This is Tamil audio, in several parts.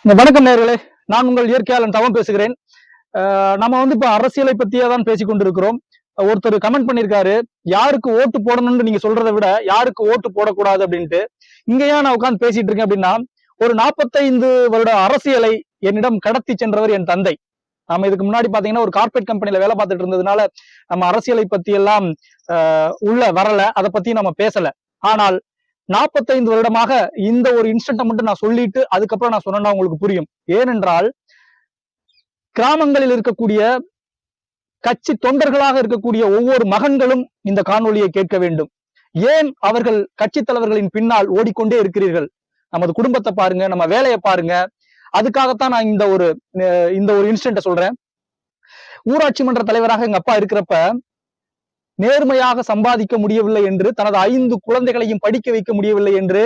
வணக்கம் நேயர்களே, நான் உங்கள் இயற்கையாளன் தவம் பேசுகிறேன். நம்ம இப்ப அரசியலை பத்தியே தான் பேசிக் கொண்டிருக்கிறோம். ஒருத்தர் கமெண்ட் பண்ணிருக்காரு, யாருக்கு ஓட்டு போடணும்னு நீங்க சொல்றதை விட யாருக்கு ஓட்டு போடக்கூடாது அப்படின்ட்டு. இங்க ஏன் நான் உட்கார்ந்து பேசிட்டு இருக்கேன் அப்படின்னா, ஒரு 45 வருட அரசியலை என்னிடம் கடத்தி சென்றவர் என் தந்தை. நாம இதுக்கு முன்னாடி பாத்தீங்கன்னா ஒரு கார்பரேட் கம்பெனில வேலை பார்த்துட்டு இருந்ததுனால நம்ம அரசியலை பத்தி எல்லாம் உள்ள வரல, அதை பத்தி நம்ம பேசல. ஆனால் 45 வருடமாக இந்த ஒரு இன்ஸ்டன்ட்டை மட்டும் நான் சொல்லிட்டு அதுக்கப்புறம் நான் சொன்னா உங்களுக்கு புரியும். ஏனென்றால் கிராமங்களில் இருக்கக்கூடிய கட்சி தொண்டர்களாக இருக்கக்கூடிய ஒவ்வொரு மகன்களும் இந்த காணொலியை கேட்க வேண்டும். ஏன் அவர்கள் கட்சி தலைவர்களின் பின்னால் ஓடிக்கொண்டே இருக்கிறீர்கள்? நமது குடும்பத்தை பாருங்க, நம்ம வேலையை பாருங்க. அதுக்காகத்தான் நான் இந்த ஒரு இன்ஸ்டன்ட்டை சொல்றேன். ஊராட்சி மன்ற தலைவராக எங்க அப்பா இருக்கிறப்ப நேர்மையாக சம்பாதிக்க முடியவில்லை என்று, தனது 5 குழந்தைகளையும் படிக்க வைக்க முடியவில்லை என்று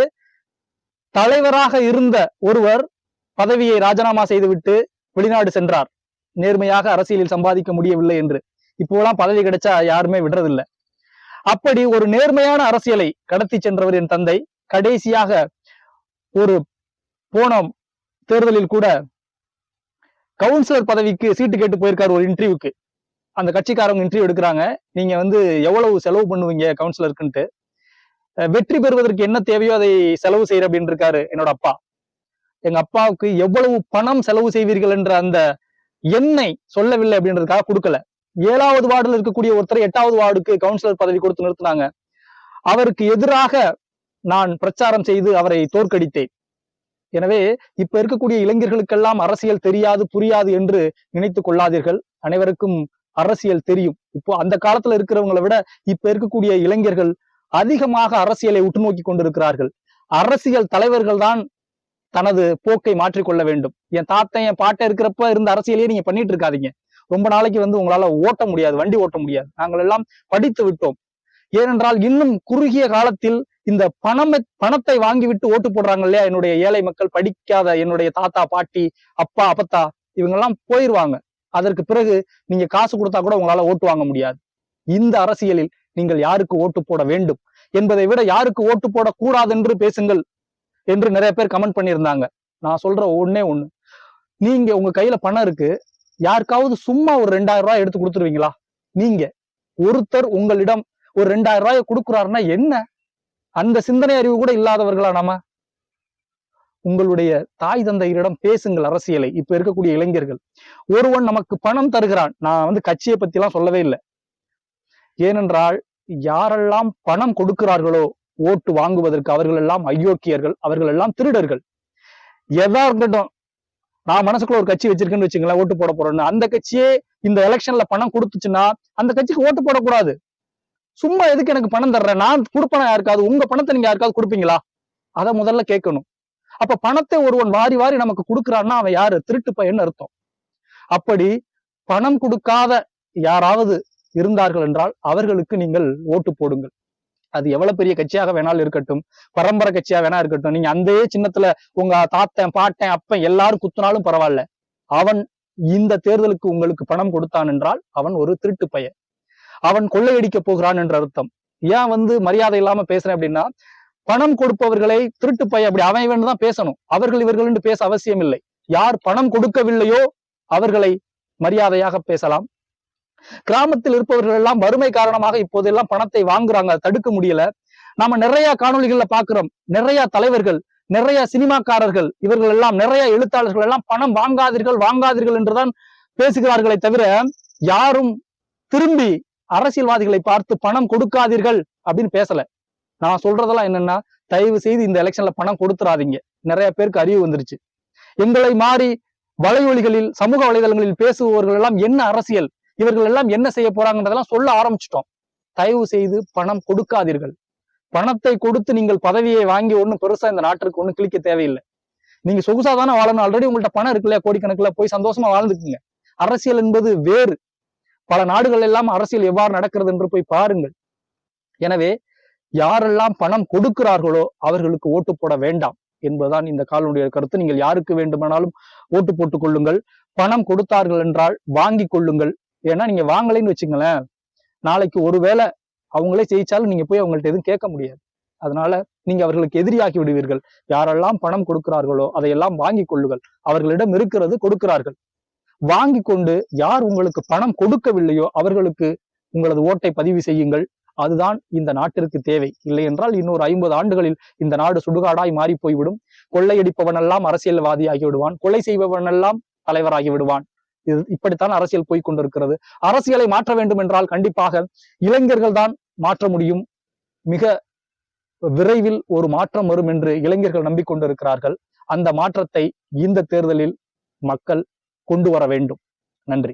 தலைவராக இருந்த ஒருவர் பதவியை ராஜினாமா செய்துவிட்டு வெளிநாடு சென்றார். நேர்மையாக அரசியலில் சம்பாதிக்க முடியவில்லை என்று. இப்போலாம் பதவி கிடைச்சா யாருமே விடுறதில்லை. அப்படி ஒரு நேர்மையான அரசியலை கடத்தி சென்றவர் என் தந்தை. கடைசியாக ஒரு போன தேர்தலில் கூட கவுன்சிலர் பதவிக்கு சீட்டு கேட்டு போயிருக்காரு ஒரு இன்டர்வியூக்கு. அந்த கட்சிக்காரங்க இன்டர்வியூ எடுக்கிறாங்க. நீங்க எவ்வளவு செலவு பண்ணுவீங்க கவுன்சிலருக்குன்ட்டு. வெற்றி பெறுவதற்கு என்ன தேவையோ அதை செலவு செய்யற அப்படின்னு இருக்காரு என்னோட அப்பா. எங்க அப்பாவுக்கு எவ்வளவு பணம் செலவு செய்வீர்கள் என்ற அந்த எண்ணை சொல்லவில்லை அப்படின்றதுக்காக கொடுக்கல. 7வது வார்டுல இருக்கக்கூடிய ஒருத்தர் 8வது வார்டுக்கு கவுன்சிலர் பதவி கொடுத்து நிறுத்தினாங்க. அவருக்கு எதிராக நான் பிரச்சாரம் செய்து அவரை தோற்கடித்தேன். எனவே இப்ப இருக்கக்கூடிய இளைஞர்களுக்கெல்லாம் அரசியல் தெரியாது, புரியாது என்று நினைத்துக் கொள்ளாதீர்கள். அனைவருக்கும் அரசியல் தெரியும். இப்போ அந்த காலத்துல இருக்கிறவங்களை விட இப்ப இருக்கக்கூடிய இளைஞர்கள் அதிகமாக அரசியலை உற்று நோக்கி கொண்டிருக்கிறார்கள். அரசியல் தலைவர்கள் தான் தனது போக்கை மாற்றிக்கொள்ள வேண்டும். என் தாத்தன் என் பாட்டை இருக்கிறப்ப இருந்த அரசியலையே நீங்க பண்ணிட்டு இருக்காதீங்க. ரொம்ப நாளைக்கு உங்களால ஓட்ட முடியாது, வண்டி ஓட்ட முடியாது. நாங்கள் எல்லாம் படித்து விட்டோம். ஏனென்றால் இன்னும் குறுகிய காலத்தில் இந்த பணத்தை வாங்கிவிட்டு ஓட்டு போடுறாங்க இல்லையா, என்னுடைய ஏழை மக்கள், படிக்காத என்னுடைய தாத்தா பாட்டி அப்பா அப்பத்தா இவங்க எல்லாம் போயிருவாங்க. அதற்கு பிறகு நீங்க காசு கொடுத்தா கூட உங்களால ஓட்டு வாங்க முடியாது. இந்த அரசியலில் நீங்கள் யாருக்கு ஓட்டு போட வேண்டும் என்பதை விட யாருக்கு ஓட்டு போடக்கூடாது என்று பேசுங்கள் என்று நிறைய பேர் கமெண்ட் பண்ணியிருந்தாங்க. நான் சொல்ற ஒண்ணே ஒண்ணு, நீங்க உங்க கையில பணம் இருக்கு, யாருக்காவது சும்மா ஒரு 2000 ரூபாய் எடுத்து கொடுத்துருவீங்களா? நீங்க ஒருத்தர் உங்களிடம் ஒரு 2000 ரூபாயை கொடுக்குறாருன்னா என்ன? அந்த சிந்தனை அறிவு கூட இல்லாதவர்களா நாம? உங்களுடைய தாய் தந்தையரிடம் பேசுங்கள் அரசியலை. இப்ப இருக்கக்கூடிய இளைஞர்கள், ஒருவன் நமக்கு பணம் தருகிறான். நான் கட்சியை பத்தி எல்லாம் சொல்லவே இல்லை. ஏனென்றால் யாரெல்லாம் பணம் கொடுக்கிறார்களோ ஓட்டு வாங்குவதற்கு அவர்கள் எல்லாம் அயோக்கியர்கள், அவர்கள் எல்லாம் திருடர்கள். எதா இருக்கட்டும், நான் மனசுக்குள்ள ஒரு கட்சி வச்சிருக்கேன்னு வச்சுங்களேன், ஓட்டு போட போறேன்னு, அந்த கட்சியே இந்த எலெக்ஷன்ல பணம் கொடுத்துச்சுன்னா அந்த கட்சிக்கு ஓட்டு போடக்கூடாது. சும்மா எதுக்கு எனக்கு பணம் தர்றேன்? நான் கொடுப்பேன் யாருக்காவது? உங்க பணத்தை நீங்க யாருக்காவது கொடுப்பீங்களா? அதை முதல்ல கேட்கணும். அப்ப பணத்தை ஒருவன் வாரி வாரி நமக்கு கொடுக்குறான்னா அவன் யாரு? திருட்டு பையன்னு அர்த்தம். அப்படி பணம் கொடுக்காத யாராவது இருந்தார்கள் என்றால் அவர்களுக்கு நீங்கள் ஓட்டு போடுங்கள். அது எவ்வளவு பெரிய கட்சியாக வேணாலும் இருக்கட்டும், பரம்பரை கட்சியா வேணா இருக்கட்டும். நீங்க அந்த சின்னத்துல உங்க தாத்தன் பாட்டன் அப்பன் எல்லாரும் குத்துனாலும் பரவாயில்ல. அவன் இந்த தேர்தலுக்கு உங்களுக்கு பணம் கொடுத்தான் என்றால் அவன் ஒரு திருட்டு பையன், அவன் கொள்ளையடிக்க போகிறான் என்ற அர்த்தம். ஏன் மரியாதை இல்லாம பேசுறேன் அப்படின்னா, பணம் கொடுப்பவர்களை திருட்டு பையன் அப்படி அவன் இவன் தான் பேசணும். அவர்கள் இவர்கள் என்று பேச அவசியம் இல்லை. யார் பணம் கொடுக்கவில்லையோ அவர்களை மரியாதையாக பேசலாம். கிராமத்தில் இருப்பவர்கள் எல்லாம் வறுமை காரணமாக இப்போதெல்லாம் பணத்தை வாங்குறாங்க, தடுக்க முடியல. நாம நிறைய காணொலிகள்ல பாக்குறோம். நிறைய தலைவர்கள், நிறைய சினிமாக்காரர்கள், இவர்கள் எல்லாம் நிறைய எழுத்தாளர்கள் எல்லாம் பணம் வாங்காதீர்கள் வாங்காதீர்கள் என்றுதான் பேசுகிறார்களே தவிர யாரும் திரும்பி அரசியல்வாதிகளை பார்த்து பணம் கொடுக்காதீர்கள் அப்படின்னு பேசல. நான் சொல்றதெல்லாம் என்னன்னா, தயவு செய்து இந்த எலெக்ஷன்ல பணம் கொடுத்துறாதீங்க. நிறைய பேருக்கு அறிவு வந்துருச்சு. எங்களை மாறி வலையொலிகளில் சமூக வலைதளங்களில் பேசுபவர்கள் எல்லாம் என்ன அரசியல், இவர்கள் எல்லாம் என்ன செய்ய போறாங்கன்றதெல்லாம் சொல்ல ஆரம்பிச்சிட்டோம். தயவு செய்து பணம் கொடுக்காதீர்கள். பணத்தை கொடுத்து நீங்கள் பதவியை வாங்கி ஒண்ணும் பெருசா இந்த நாட்டிற்கு ஒண்ணும் கிழிக்க தேவையில்லை. நீங்க சொகுசாதானே வாழணும். ஆல்ரெடி உங்கள்ட்ட பணம் இருக்குல்லையா, கோடிக்கணக்குல, போய் சந்தோஷமா வாழ்ந்துக்குங்க. அரசியல் என்பது வேறு. பல நாடுகள் எல்லாம் அரசியல் எவ்வாறு நடக்கிறது என்று போய் பாருங்கள். எனவே யாரெல்லாம் பணம் கொடுக்கிறார்களோ அவர்களுக்கு ஓட்டு போட வேண்டாம் என்பதுதான் இந்த காலனுடைய கருத்து. நீங்கள் யாருக்கு வேண்டுமானாலும் ஓட்டு போட்டுக் கொள்ளுங்கள். பணம் கொடுத்தார்கள் என்றால் வாங்கி கொள்ளுங்கள். ஏன்னா நீங்க வாங்கலைன்னு வச்சுங்களேன், நாளைக்கு ஒருவேளை அவங்களே ஜெயிச்சாலும் நீங்க போய் அவங்கள்ட்ட எதுவும் கேட்க முடியாது. அதனால நீங்க அவர்களுக்கு எதிரியாகி விடுவீர்கள். யாரெல்லாம் பணம் கொடுக்கிறார்களோ அதையெல்லாம் வாங்கி கொள்ளுங்கள். அவர்களிடம் இருக்கிறது கொடுக்கிறார்கள். வாங்கி கொண்டு யார் உங்களுக்கு பணம் கொடுக்கவில்லையோ அவர்களுக்கு உங்களது ஓட்டை பதிவு செய்யுங்கள். அதுதான் இந்த நாட்டிற்கு தேவை. இல்லை என்றால் இன்னொரு 50 ஆண்டுகளில் இந்த நாடு சுடுகாடாய் மாறி போய்விடும். கொள்ளையடிப்பவனெல்லாம் அரசியல்வாதி ஆகி விடுவான், கொலை செய்பவனெல்லாம் தலைவராகி விடுவான். இது இப்படித்தான் அரசியல் போய் கொண்டிருக்கிறது. அரசியலை மாற்ற வேண்டும் என்றால் கண்டிப்பாக இளைஞர்கள் தான் மாற்ற முடியும். மிக விரைவில் ஒரு மாற்றம் வரும் என்று இளைஞர்கள் நம்பிக்கொண்டிருக்கிறார்கள். அந்த மாற்றத்தை இந்த தேர்தலில் மக்கள் கொண்டு வர வேண்டும். நன்றி.